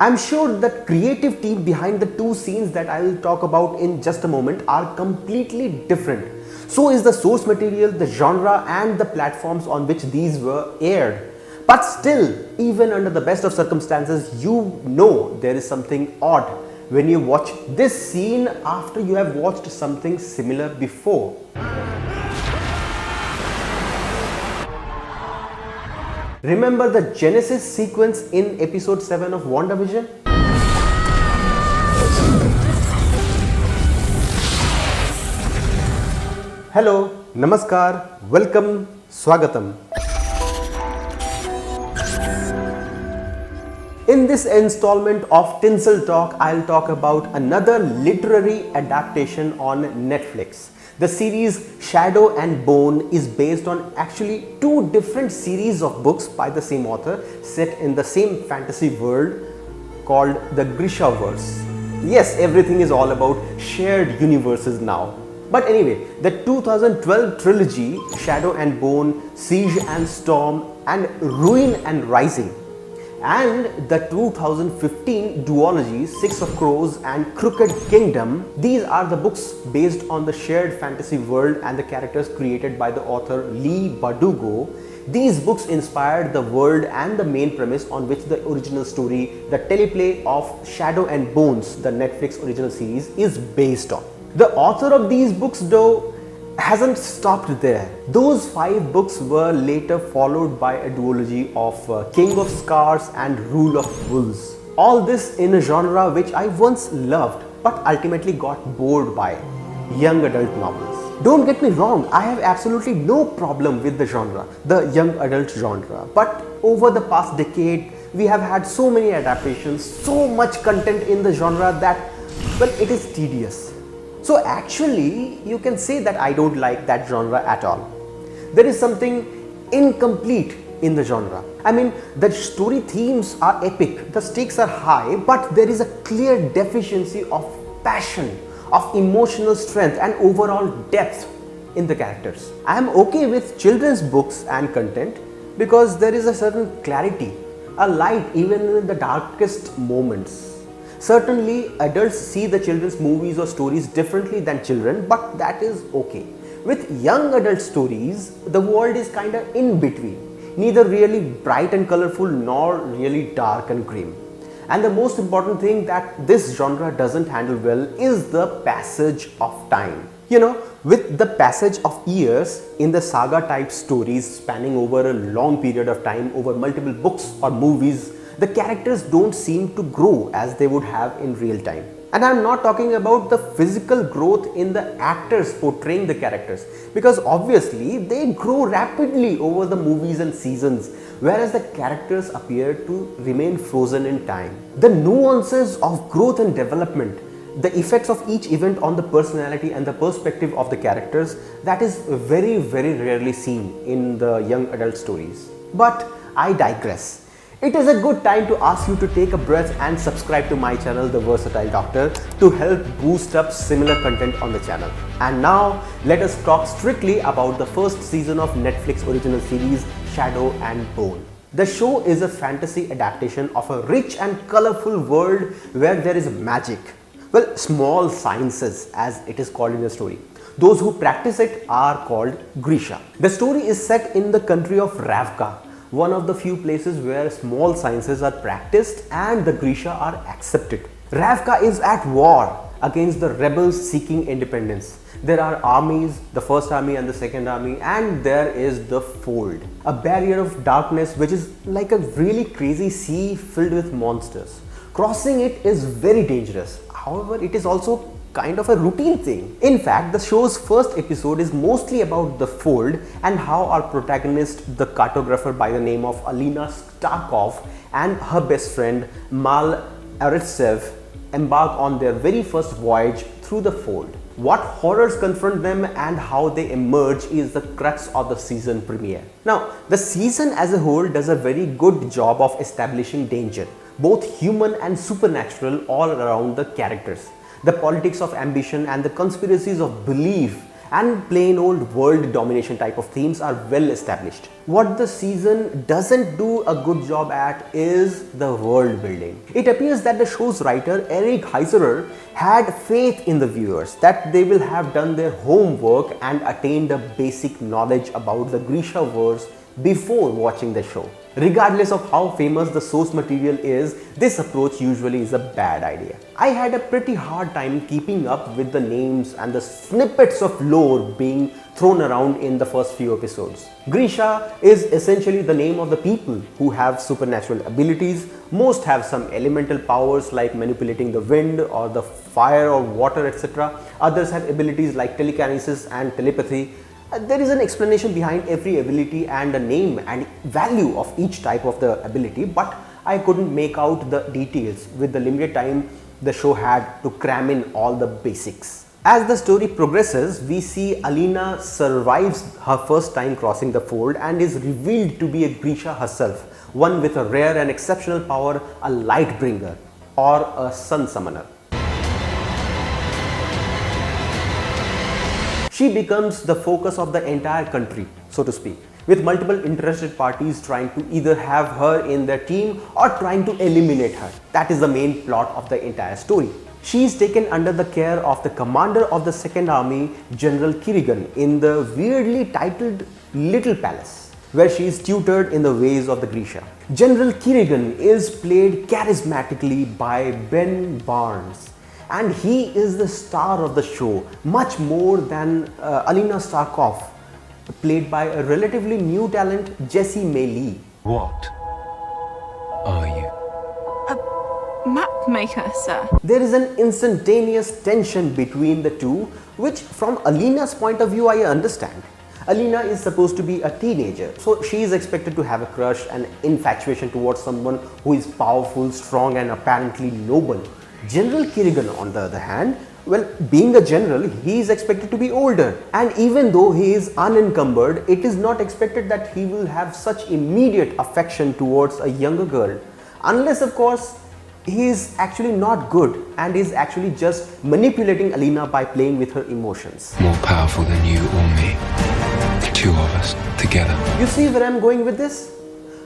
I'm sure the creative team behind the two scenes that I will talk about in just a moment are completely different. So is the source material, the genre and the platforms on which these were aired. But still, even under the best of circumstances, you know there is something odd when you watch this scene after you have watched something similar before. Remember the Genesis sequence in episode 7 of WandaVision? Hello, Namaskar, welcome, Swagatam. In this installment of Tinsel Talk, I'll talk about another literary adaptation on Netflix. The series Shado and Bone is based on actually two different series of books by the same author set in the same fantasy world called the Grishaverse. Yes, everything is all about shared universes now. But anyway, the 2012 trilogy Shado and Bone, Siege and Storm and Ruin and Rising, and the 2015 duology Six of Crows and Crooked Kingdom. These are the books based on the shared fantasy world and the characters created by the author Leigh Bardugo. These books inspired the world and the main premise on which the original story, the teleplay of Shado and Bones, the Netflix original series, is based on. The author of these books, though, hasn't stopped there. Those 5 books were later followed by a duology of King of Scars and Rule of Wolves. All this in a genre which I once loved but ultimately got bored by: young adult novels. Don't get me wrong, I have absolutely no problem with the genre, the young adult genre. But over the past decade, we have had so many adaptations, so much content in the genre that, well, it is tedious. So actually, you can say that I don't like that genre at all. There is something incomplete in the genre. I mean, the story themes are epic, the stakes are high, but there is a clear deficiency of passion, of emotional strength and overall depth in the characters. I am okay with children's books and content because there is a certain clarity, a light even in the darkest moments. Certainly, adults see the children's movies or stories differently than children, but that is okay. With young adult stories, the world is kinda in between, neither really bright and colorful nor really dark and grim. And the most important thing that this genre doesn't handle well is the passage of time. You know, with the passage of years in the saga type stories spanning over a long period of time over multiple books or movies, the characters don't seem to grow as they would have in real time. And I'm not talking about the physical growth in the actors portraying the characters, because obviously they grow rapidly over the movies and seasons, whereas the characters appear to remain frozen in time. The nuances of growth and development, the effects of each event on the personality and the perspective of the characters, that is very, very rarely seen in the young adult stories. But I digress. It is a good time to ask you to take a breath and subscribe to my channel, The Versatile Doctor, to help boost up similar content on the channel. And now, let us talk strictly about the first season of Netflix original series Shado and Bone. The show is a fantasy adaptation of a rich and colorful world where there is magic. Well, small sciences as it is called in the story. Those who practice it are called Grisha. The story is set in the country of Ravka, one of the few places where small sciences are practiced and the Grisha are accepted. Ravka is at war against the rebels seeking independence. There are armies, the first army and the second army, and there is the Fold, a barrier of darkness which is like a really crazy sea filled with monsters. Crossing it is very dangerous. However, it is also kind of a routine thing. In fact, the show's first episode is mostly about the Fold and how our protagonist, the cartographer by the name of Alina Starkov, and her best friend Mal Aritsev embark on their very first voyage through the Fold. What horrors confront them and how they emerge is the crux of the season premiere. Now, the season as a whole does a very good job of establishing danger, both human and supernatural, all around the characters. The politics of ambition and the conspiracies of belief and plain old world domination type of themes are well established. What the season doesn't do a good job at is the world building. It appears that the show's writer Eric Heiserer had faith in the viewers that they will have done their homework and attained a basic knowledge about the Grishaverse before watching the show. Regardless of how famous the source material is, this approach usually is a bad idea. I had a pretty hard time keeping up with the names and the snippets of lore being thrown around in the first few episodes. Grisha is essentially the name of the people who have supernatural abilities. Most have some elemental powers like manipulating the wind or the fire or water, etc. Others have abilities like telekinesis and telepathy. There is an explanation behind every ability and a name and value of each type of the ability, but I couldn't make out the details with the limited time the show had to cram in all the basics. As the story progresses, we see Alina survives her first time crossing the fold and is revealed to be a Grisha herself, one with a rare and exceptional power, a light bringer or a sun summoner. She becomes the focus of the entire country, so to speak, with multiple interested parties trying to either have her in their team or trying to eliminate her. That is the main plot of the entire story. She is taken under the care of the commander of the Second Army, General Kirigan, in the weirdly titled Little Palace, where she is tutored in the ways of the Grisha. General Kirigan is played charismatically by Ben Barnes, and he is the star of the show, much more than Alina Starkov, played by a relatively new talent, Jessie May Lee. What are you? A map maker, sir. There is an instantaneous tension between the two, which from Alina's point of view I understand. Alina is supposed to be a teenager, so she is expected to have a crush and infatuation towards someone who is powerful, strong and apparently noble. General Kirigan, on the other hand, well, being a general, he is expected to be older, and even though he is unencumbered, it is not expected that he will have such immediate affection towards a younger girl, unless of course he is actually not good and is actually just manipulating Alina by playing with her emotions. More powerful than you or me. The two of us together. You see where I am going with this?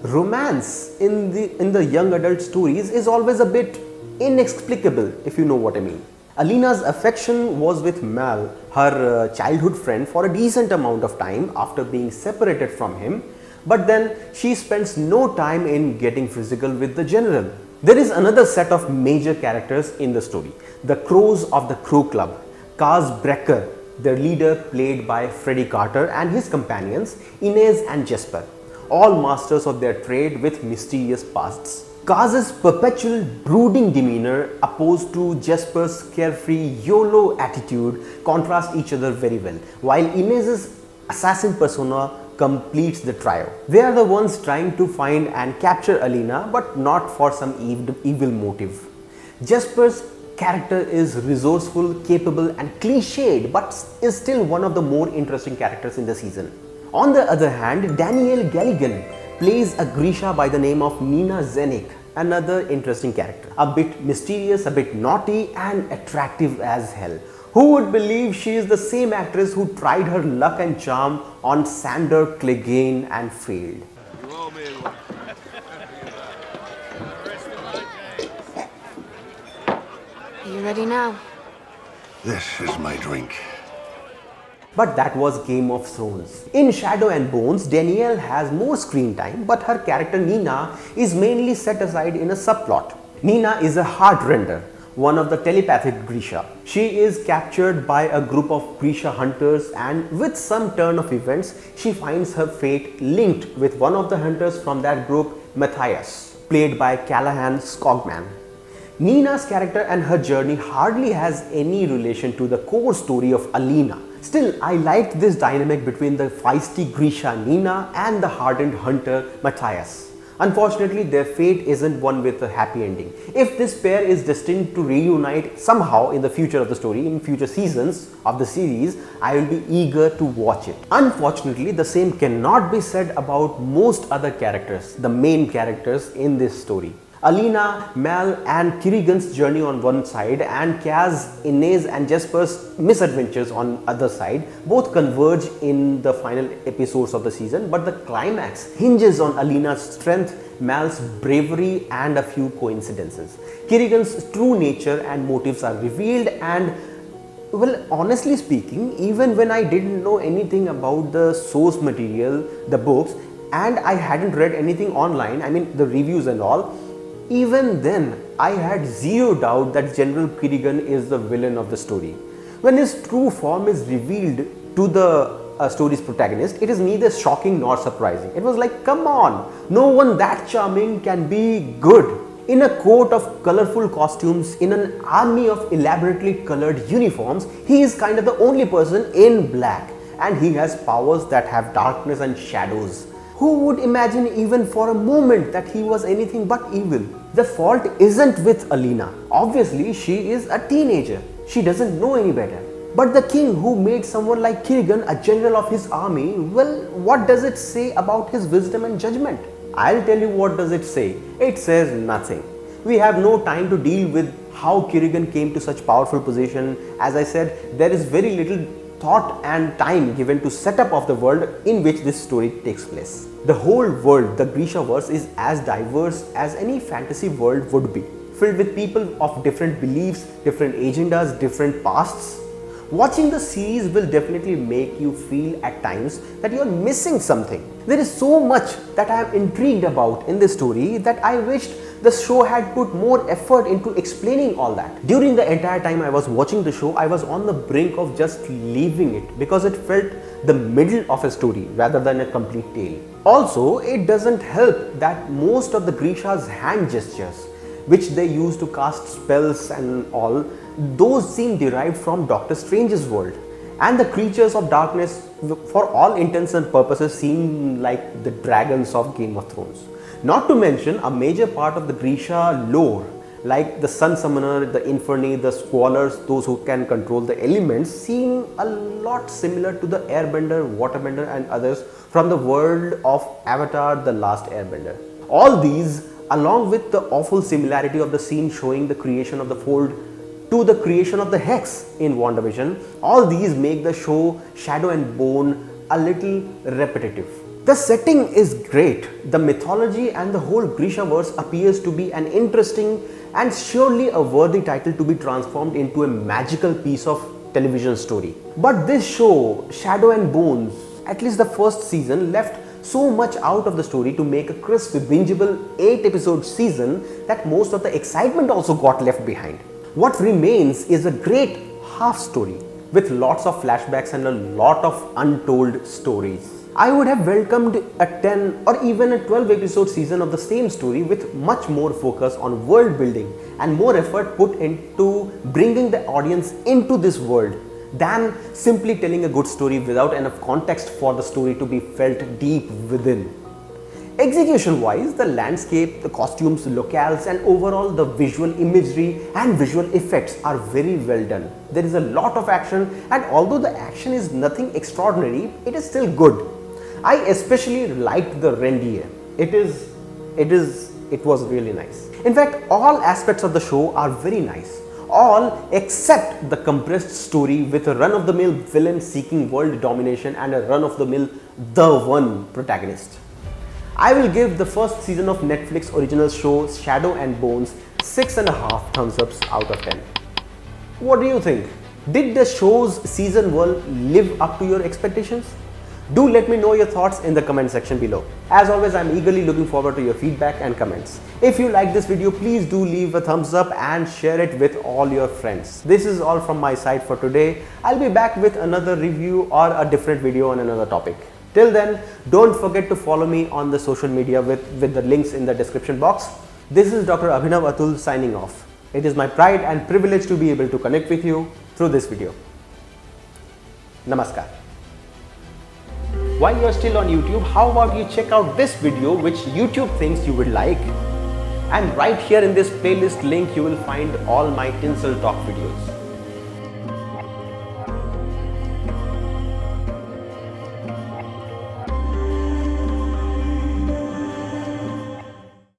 Romance in the young adult stories is always a bit inexplicable, if you know what I mean. Alina's affection was with Mal, her childhood friend, for a decent amount of time after being separated from him, but then she spends no time in getting physical with the general. There is another set of major characters in the story, the Crows of the Crow Club. Kaz Brecker, their leader, played by Freddie Carter, and his companions Inez and Jesper, all masters of their trade with mysterious pasts. Kaz's perpetual brooding demeanor opposed to Jesper's carefree YOLO attitude contrast each other very well, while Inez's assassin persona completes the trio. They are the ones trying to find and capture Alina, but not for some evil motive. Jesper's character is resourceful, capable and cliched, but is still one of the more interesting characters in the season. On the other hand, Danielle Galligan plays a Grisha by the name of Nina Zenik, another interesting character. A bit mysterious, a bit naughty and attractive as hell. Who would believe she is the same actress who tried her luck and charm on Sander Clegane and failed? Are you ready now? This is my drink. But that was Game of Thrones. In Shado and Bones, Danielle has more screen time, but her character Nina is mainly set aside in a subplot. Nina is a heartrender, one of the telepathic Grisha. She is captured by a group of Grisha hunters, and with some turn of events, she finds her fate linked with one of the hunters from that group, Matthias, played by Callahan Skogman. Nina's character and her journey hardly has any relation to the core story of Alina. Still, I liked this dynamic between the feisty Grisha Nina and the hardened hunter Matthias. Unfortunately, their fate isn't one with a happy ending. If this pair is destined to reunite somehow in the future of the story, in future seasons of the series, I will be eager to watch it. Unfortunately, the same cannot be said about most other characters, the main characters in this story. Alina, Mal and Kirigan's journey on one side and Kaz, Inez and Jesper's misadventures on other side both converge in the final episodes of the season, but the climax hinges on Alina's strength, Mal's bravery and a few coincidences. Kirigan's true nature and motives are revealed, and well, honestly speaking, even when I didn't know anything about the source material, the books, and I hadn't read anything online, I mean the reviews and all, even then I had zero doubt that General Kirigan is the villain of the story. When his true form is revealed to the story's protagonist, it is neither shocking nor surprising. It was like, come on, no one that charming can be good. In a coat of colorful costumes, in an army of elaborately colored uniforms, he is kind of the only person in black, and he has powers that have darkness and shadows. Who would imagine even for a moment that he was anything but evil? The fault isn't with Alina. Obviously, she is a teenager. She doesn't know any better. But the king who made someone like Kirigan a general of his army, well, what does it say about his wisdom and judgment? I'll tell you what does it say. It says nothing. We have no time to deal with how Kirigan came to such powerful position. As I said, there is very little thought and time given to set up of the world in which this story takes place. The whole world, the Grishaverse, is as diverse as any fantasy world would be, filled with people of different beliefs, different agendas, different pasts. Watching the series will definitely make you feel at times that you are missing something. There is so much that I am intrigued about in this story that I wished the show had put more effort into explaining all that. During the entire time I was watching the show, I was on the brink of just leaving it because it felt the middle of a story rather than a complete tale. Also, it doesn't help that most of the Grisha's hand gestures, which they use to cast spells and all, those seem derived from Doctor Strange's world. And the creatures of darkness, for all intents and purposes, seem like the dragons of Game of Thrones. Not to mention a major part of the Grisha lore, like the Sun Summoner, the Inferni, the Squallers, those who can control the elements, seem a lot similar to the Airbender, Waterbender and others from the world of Avatar, The Last Airbender. All these, along with the awful similarity of the scene showing the creation of the Fold to the creation of the Hex in WandaVision, all these make the show Shado and Bone a little repetitive. The setting is great. The mythology and the whole Grishaverse appears to be an interesting and surely a worthy title to be transformed into a magical piece of television story. But this show, Shado and Bones, at least the first season, left so much out of the story to make a crisp, bingeable 8-episode season that most of the excitement also got left behind. What remains is a great half story with lots of flashbacks and a lot of untold stories. I would have welcomed a 10 or even a 12 episode season of the same story with much more focus on world building and more effort put into bringing the audience into this world than simply telling a good story without enough context for the story to be felt deep within. Execution wise, the landscape, the costumes, the locales and overall the visual imagery and visual effects are very well done. There is a lot of action, and although the action is nothing extraordinary, it is still good. I especially liked the reindeer. It was really nice. In fact, all aspects of the show are very nice. All except the compressed story with a run-of-the-mill villain seeking world domination and a run-of-the-mill The One protagonist. I will give the first season of Netflix original show Shado and Bones 6.5 thumbs ups out of 10. What do you think? Did the show's season 1 live up to your expectations? Do let me know your thoughts in the comment section below. As always, I'm eagerly looking forward to your feedback and comments. If you like this video, please do leave a thumbs up and share it with all your friends. This is all from my side for today. I'll be back with another review or a different video on another topic. Till then, don't forget to follow me on the social media with the links in the description box. This is Dr. Abhinav Atul signing off. It is my pride and privilege to be able to connect with you through this video. Namaskar. While you are still on YouTube, how about you check out this video which YouTube thinks you would like. And right here in this playlist link, you will find all my Tinsel Talk videos.